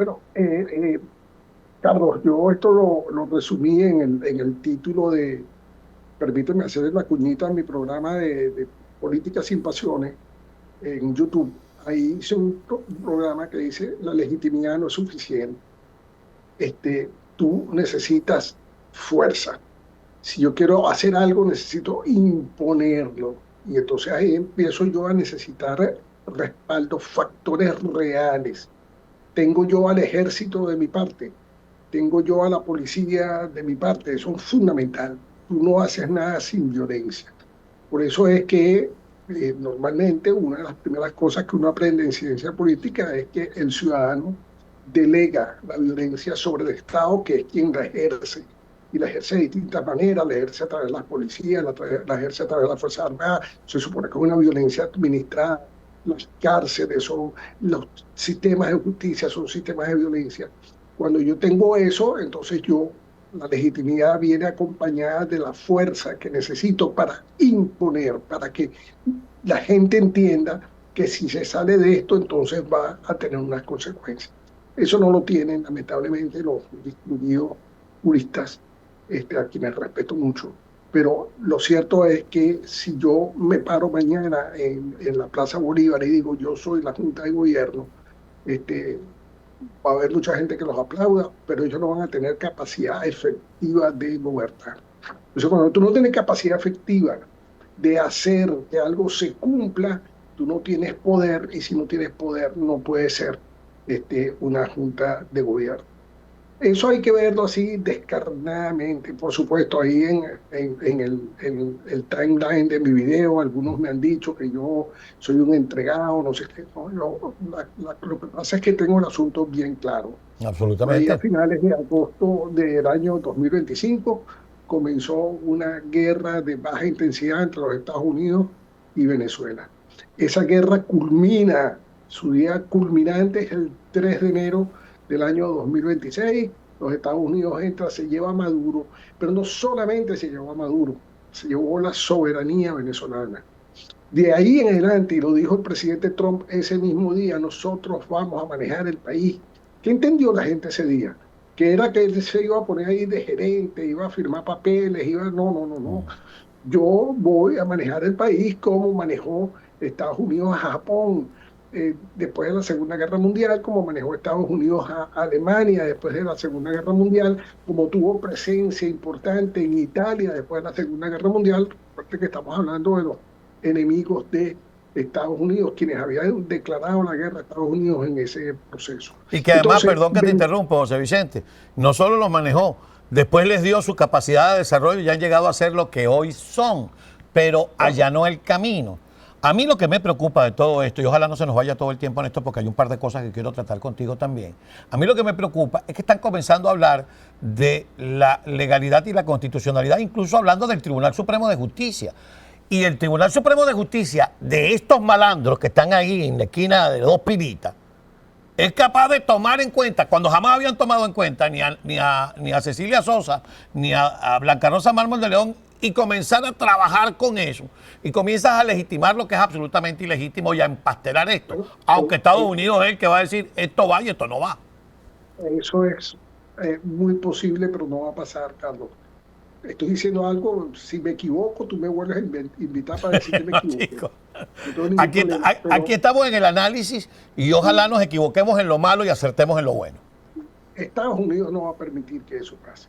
Bueno, Carlos, yo esto lo resumí en el título de, permíteme hacer la cuñita en mi programa de Política sin Pasiones en YouTube. Ahí hice un programa que dice la legitimidad no es suficiente. Tú necesitas fuerza. Si yo quiero hacer algo, necesito imponerlo. Y entonces ahí empiezo yo a necesitar respaldo, factores reales. Tengo yo al ejército de mi parte, tengo yo a la policía de mi parte, eso es fundamental. Tú no haces nada sin violencia. Por eso es que normalmente una de las primeras cosas que uno aprende en ciencia política es que el ciudadano delega la violencia sobre el Estado, que es quien la ejerce. Y la ejerce de distintas maneras, la ejerce a través de las policías, la ejerce a través de las Fuerzas Armadas. Se supone que es una violencia administrada. Las cárceles son, los sistemas de justicia son sistemas de violencia. Cuando yo tengo eso, entonces la legitimidad viene acompañada de la fuerza que necesito para imponer, para que la gente entienda que si se sale de esto, entonces va a tener unas consecuencias. Eso no lo tienen, lamentablemente, los distinguidos juristas, a quienes respeto mucho. Pero lo cierto es que si yo me paro mañana en la Plaza Bolívar y digo yo soy la Junta de Gobierno, este, va a haber mucha gente que los aplauda, pero ellos no van a tener capacidad efectiva de gobernar. Entonces, cuando tú no tienes capacidad efectiva de hacer que algo se cumpla, tú no tienes poder, y si no tienes poder, no puede ser una junta de gobierno. Eso hay que verlo así descarnadamente. Por supuesto, ahí en el timeline de mi video, algunos me han dicho que yo soy un entregado, no sé qué. No, lo que pasa es que tengo el asunto bien claro. Por ahí a Absolutamente. finales de agosto del año 2025 comenzó una guerra de baja intensidad entre los Estados Unidos y Venezuela. Esa guerra culmina, su día culminante es el 3 de enero del año 2026. Los Estados Unidos entra, se lleva a Maduro, pero no solamente se llevó a Maduro, se llevó la soberanía venezolana. De ahí en adelante, y lo dijo el presidente Trump ese mismo día, nosotros vamos a manejar el país. ¿Qué entendió la gente ese día? Que era que él se iba a poner ahí de gerente, iba a firmar papeles, no, no, no, no. Yo voy a manejar el país como manejó Estados Unidos a Japón después de la Segunda Guerra Mundial, como manejó Estados Unidos a Alemania después de la Segunda Guerra Mundial, como tuvo presencia importante en Italia después de la Segunda Guerra Mundial, porque que estamos hablando de los enemigos de Estados Unidos, quienes habían declarado la guerra a Estados Unidos en ese proceso. Y que además, Entonces, perdón que te interrumpa, José Vicente, no solo los manejó, después les dio su capacidad de desarrollo y han llegado a ser lo que hoy son, pero allanó el camino. A mí lo que me preocupa de todo esto, y ojalá no se nos vaya todo el tiempo en esto porque hay un par de cosas que quiero tratar contigo también, a mí lo que me preocupa es que están comenzando a hablar de la legalidad y la constitucionalidad, incluso hablando del Tribunal Supremo de Justicia. Y el Tribunal Supremo de Justicia, de estos malandros que están ahí en la esquina de Dos Pilitas, es capaz de tomar en cuenta, cuando jamás habían tomado en cuenta ni a Cecilia Sosa, ni a Blanca Rosa Mármol de León, y comenzar a trabajar con eso. Y comienzas a legitimar lo que es absolutamente ilegítimo y a empastelar esto. bueno, Aunque Estados Unidos es el que va a decir esto va y esto no va. eso es muy posible, pero no va a pasar, Carlos. Estoy diciendo algo, si me equivoco, tú me vuelves a invitar para decir que me No, equivoqué. chico. No tengo ningún problema, Aquí pero estamos en el análisis y ojalá nos equivoquemos en lo malo y acertemos en lo bueno. Estados Unidos no va a permitir que eso pase.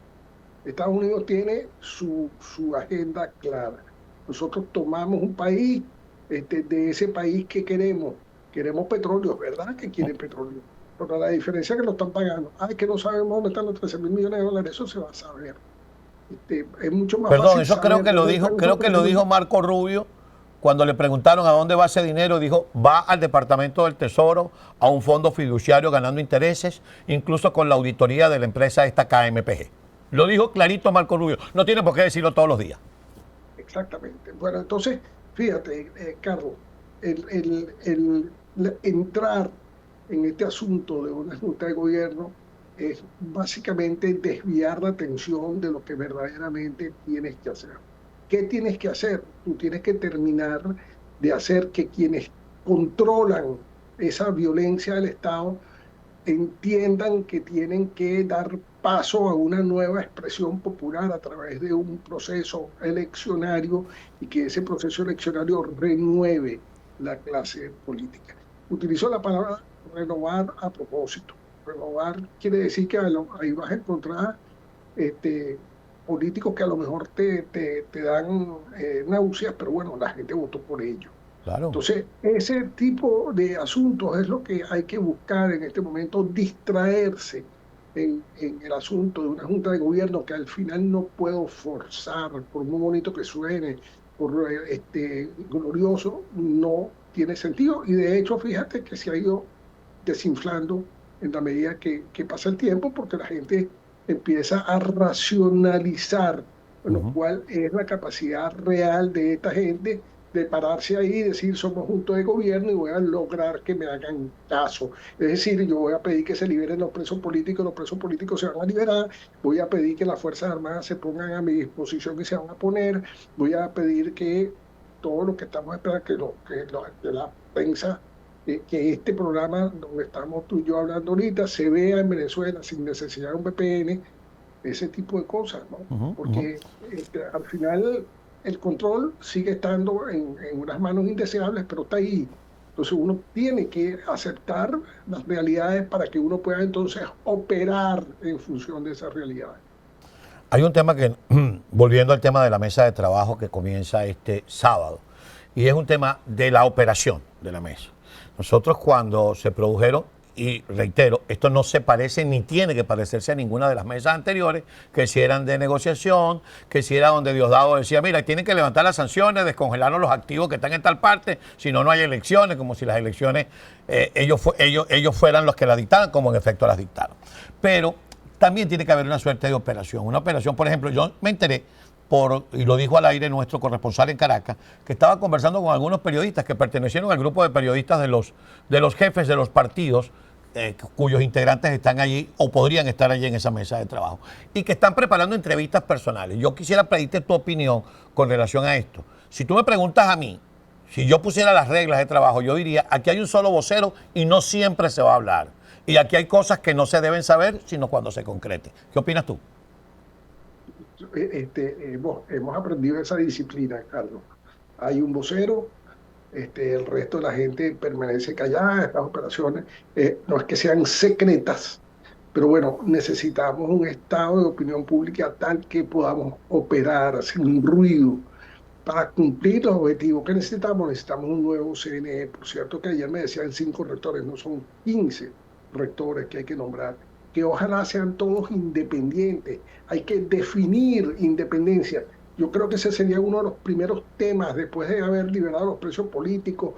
Estados Unidos tiene su agenda clara. Nosotros tomamos un país, de ese país que queremos. Queremos petróleo, ¿verdad? Que quieren petróleo. Pero la diferencia es que lo están pagando. Ah, es que no sabemos dónde están los 13.000 millones de dólares. Eso se va a saber. Es mucho más Perdón, fácil eso creo saber que lo dónde dijo, están esos creo que lo 13 dijo mil. Marco Rubio cuando le preguntaron a dónde va ese dinero, dijo, va al Departamento del Tesoro, a un fondo fiduciario ganando intereses, incluso con la auditoría de la empresa esta KMPG. Lo dijo clarito Marco Rubio, no tiene por qué decirlo todos los días. Exactamente. Bueno, entonces, fíjate, Carlos, entrar en este asunto de una junta de gobierno es básicamente desviar la atención de lo que verdaderamente tienes que hacer. ¿Qué tienes que hacer? Tú tienes que terminar de hacer que quienes controlan esa violencia del Estado entiendan que tienen que dar paso a una nueva expresión popular a través de un proceso eleccionario y que ese proceso eleccionario renueve la clase política. Utilizo la palabra renovar a propósito. Renovar quiere decir que ahí vas a encontrar este, políticos que a lo mejor te dan náuseas, pero bueno, la gente votó por ellos. Claro. Entonces, ese tipo de asuntos es lo que hay que buscar en este momento, distraerse en el asunto de una junta de gobierno que al final no puedo forzar, por muy bonito que suene, por glorioso, no tiene sentido. Y de hecho, fíjate que se ha ido desinflando en la medida que pasa el tiempo, porque la gente empieza a racionalizar, bueno, cuál es la capacidad real de esta gente de pararse ahí y decir somos juntos de gobierno y voy a lograr que me hagan caso. Es decir, yo voy a pedir que se liberen los presos políticos se van a liberar, voy a pedir que las Fuerzas Armadas se pongan a mi disposición y se van a poner, voy a pedir que todo lo que estamos esperando, que la prensa que este programa donde estamos tú y yo hablando ahorita se vea en Venezuela sin necesidad de un VPN, ese tipo de cosas, ¿no? Porque al final el control sigue estando en unas manos indeseables, pero está ahí. Entonces uno tiene que aceptar las realidades para que uno pueda entonces operar en función de esas realidades. Hay un tema que, volviendo al tema de la mesa de trabajo que comienza este sábado, y es un tema de la operación de la mesa. Nosotros cuando se produjeron, y reitero, esto no se parece ni tiene que parecerse a ninguna de las mesas anteriores, que si eran de negociación, que si era donde Diosdado decía, mira, tienen que levantar las sanciones, descongelarnos los activos que están en tal parte, si no, no hay elecciones, como si las elecciones ellos fueran los que las dictaran, como en efecto las dictaron. Pero también tiene que haber una suerte de operación. Una operación, por ejemplo, yo me enteré, y lo dijo al aire nuestro corresponsal en Caracas, que estaba conversando con algunos periodistas que pertenecieron al grupo de periodistas de los jefes de los partidos, cuyos integrantes están allí o podrían estar allí en esa mesa de trabajo, y que están preparando entrevistas personales. Yo quisiera pedirte tu opinión con relación a esto. Si tú me preguntas a mí, si yo pusiera las reglas de trabajo, yo diría, aquí hay un solo vocero y no siempre se va a hablar. Y aquí hay cosas que no se deben saber, sino cuando se concrete. ¿Qué opinas tú? Hemos aprendido esa disciplina, Carlos. Hay un vocero, el resto de la gente permanece callada. Estas operaciones no es que sean secretas, pero bueno, necesitamos un estado de opinión pública tal que podamos operar sin ruido para cumplir los objetivos que necesitamos. Necesitamos un nuevo CNE. Por cierto, que ayer me decían 5 rectores, no son 15 rectores que hay que nombrar, que ojalá sean todos independientes. Hay que definir independencia. Yo creo que ese sería uno de los primeros temas después de haber liberado los presos políticos,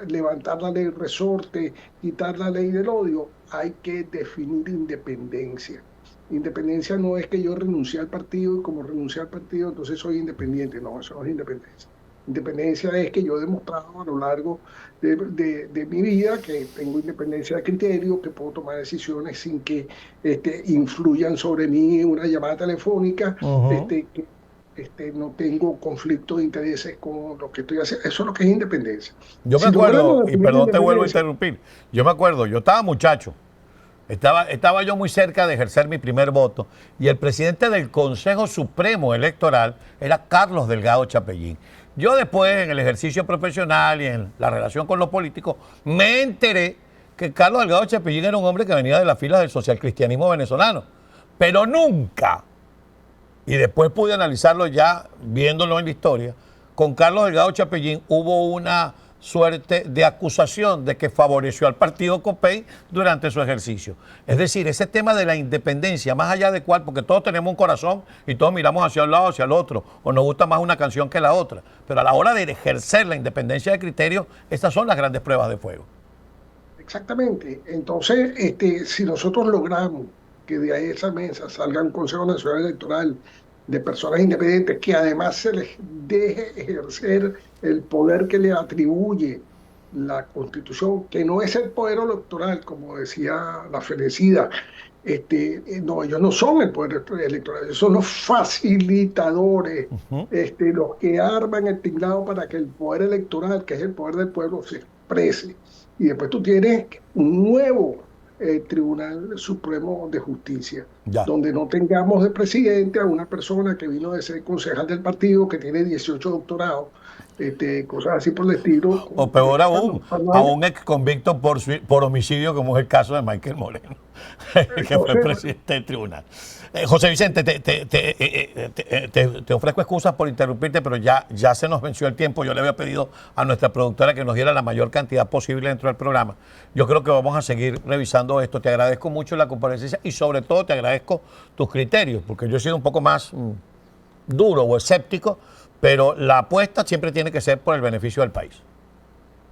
levantar la ley resorte, quitar la ley del odio. Hay que definir independencia. Independencia no es que yo renuncie al partido y como renuncié al partido, entonces soy independiente. No, eso no es independencia. Independencia es que yo he demostrado a lo largo de mi vida que tengo independencia de criterio, que puedo tomar decisiones sin que influyan sobre mí en una llamada telefónica, que no tengo conflicto de intereses con lo que estoy haciendo. Eso es lo que es independencia. Yo me Si logramos acuerdo, y definir perdón te vuelvo a independencia, interrumpir, yo me acuerdo, yo estaba muchacho, estaba yo muy cerca de ejercer mi primer voto y el presidente del Consejo Supremo Electoral era Carlos Delgado Chapellín. Yo después, en el ejercicio profesional y en la relación con los políticos, me enteré que Carlos Delgado Chapellín era un hombre que venía de las filas del socialcristianismo venezolano, pero nunca, y después pude analizarlo ya viéndolo en la historia, con Carlos Delgado Chapellín hubo una suerte de acusación de que favoreció al partido COPEI durante su ejercicio. Es decir, ese tema de la independencia, más allá de cuál, porque todos tenemos un corazón y todos miramos hacia un lado, hacia el otro, o nos gusta más una canción que la otra, pero a la hora de ejercer la independencia de criterio, estas son las grandes pruebas de fuego. exactamente. Entonces, si nosotros logramos que de ahí esa mesa salga un Consejo Nacional Electoral de personas independientes que además se les deje ejercer el poder que le atribuye la Constitución, que no es el poder electoral, como decía la fenecida. No, ellos no son el poder electoral, ellos son los facilitadores, los que arman el tinglado para que el poder electoral, que es el poder del pueblo, se exprese. Y después tú tienes un nuevo Tribunal Supremo de Justicia, Ya. donde no tengamos de presidente a una persona que vino de ser concejal del partido, que tiene 18 doctorados, cosas así por el estilo, O como peor para aún, a un ex convicto por homicidio, como es el caso de Michael Moreno, que fue entonces, presidente del tribunal. José Vicente, te ofrezco excusas por interrumpirte, pero ya se nos venció el tiempo. Yo le había pedido a nuestra productora que nos diera la mayor cantidad posible dentro del programa. Yo creo que vamos a seguir revisando esto. Te agradezco mucho la comparecencia y sobre todo te agradezco tus criterios, porque yo he sido un poco más duro o escéptico, pero la apuesta siempre tiene que ser por el beneficio del país.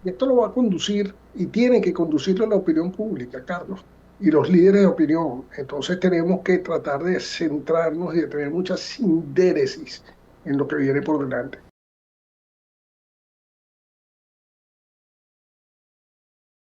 y esto lo va a conducir y tiene que conducirlo la opinión pública, Carlos, y los líderes de opinión. Entonces tenemos que tratar de centrarnos y de tener mucha sindéresis en lo que viene por delante.